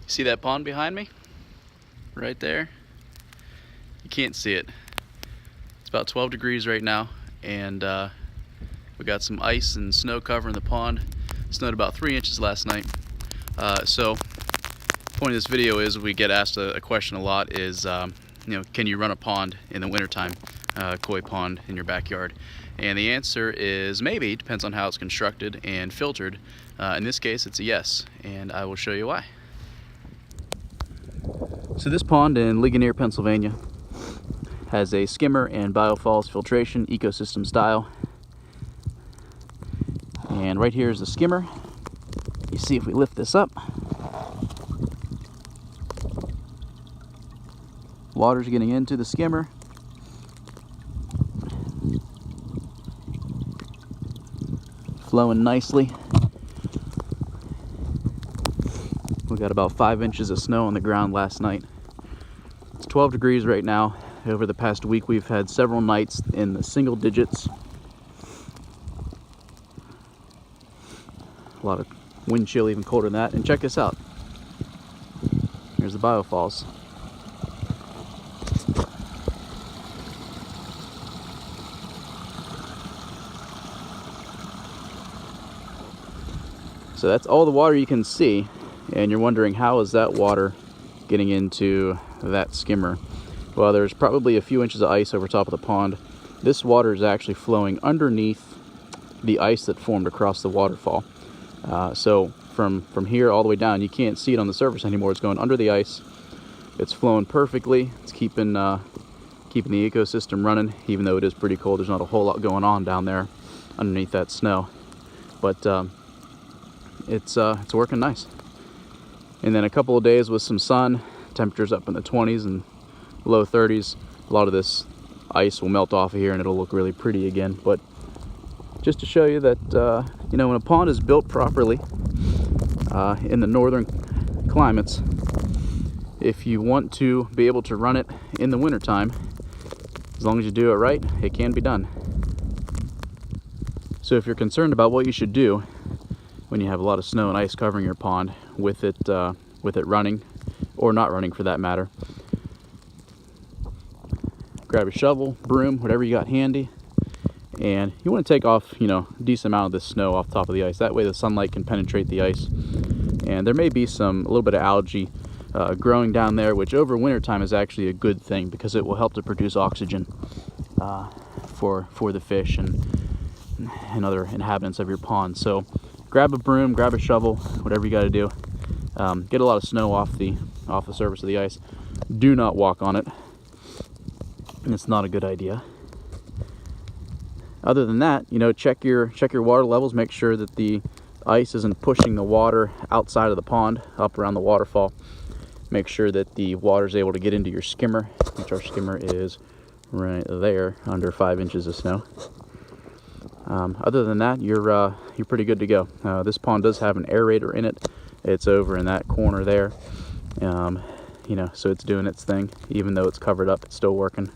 See that pond behind me? Right there? You can't see it. It's about 12 degrees right now, and we got some ice and snow covering the pond. It snowed about 3 inches last night. So the point of this video is, we get asked a question a lot is, can you run a pond in the wintertime, koi pond in your backyard? And the answer is maybe. Depends on how it's constructed and filtered. In this case, it's a yes, and I will show you why. So this pond in Ligonier, Pennsylvania has a skimmer and biofalls filtration, ecosystem style. And right here is the skimmer. You see, if we lift this up, water's getting into the skimmer. Flowing nicely. We got about 5 inches of snow on the ground last night. It's 12 degrees right now. Over the past week, we've had several nights in the single digits. A lot of wind chill, even colder than that. And check this out. Here's the biofalls. So that's all the water you can see, and you're wondering, how is that water getting into that skimmer? Well, there's probably a few inches of ice over top of the pond. This water is actually flowing underneath the ice that formed across the waterfall. So from here all the way down, you can't see it on the surface anymore. It's going under the ice. It's flowing perfectly. It's keeping the ecosystem running, even though it is pretty cold. There's not a whole lot going on down there underneath that snow, but it's working nice. And then a couple of days with some sun, temperatures up in the 20s and low 30s, a lot of this ice will melt off of here and it'll look really pretty again. But just to show you that when a pond is built properly in the northern climates, if you want to be able to run it in the wintertime, as long as you do it right, it can be done. So if you're concerned about what you should do when you have a lot of snow and ice covering your pond, with it running, or not running for that matter, grab a shovel, broom, whatever you got handy, and you want to take off, a decent amount of this snow off top of the ice. That way the sunlight can penetrate the ice, and there may be a little bit of algae growing down there, which over winter time is actually a good thing, because it will help to produce oxygen for the fish and other inhabitants of your pond. So grab a broom, grab a shovel, whatever you got to do. Get a lot of snow off the surface of the ice. Do not walk on it. It's not a good idea. Other than that, check your water levels. Make sure that the ice isn't pushing the water outside of the pond, up around the waterfall. Make sure that the water is able to get into your skimmer, which our skimmer is right there, under 5 inches of snow. Other than that, you're pretty good to go. This pond does have an aerator in it. It's over in that corner there. So it's doing its thing. Even though it's covered up, it's still working.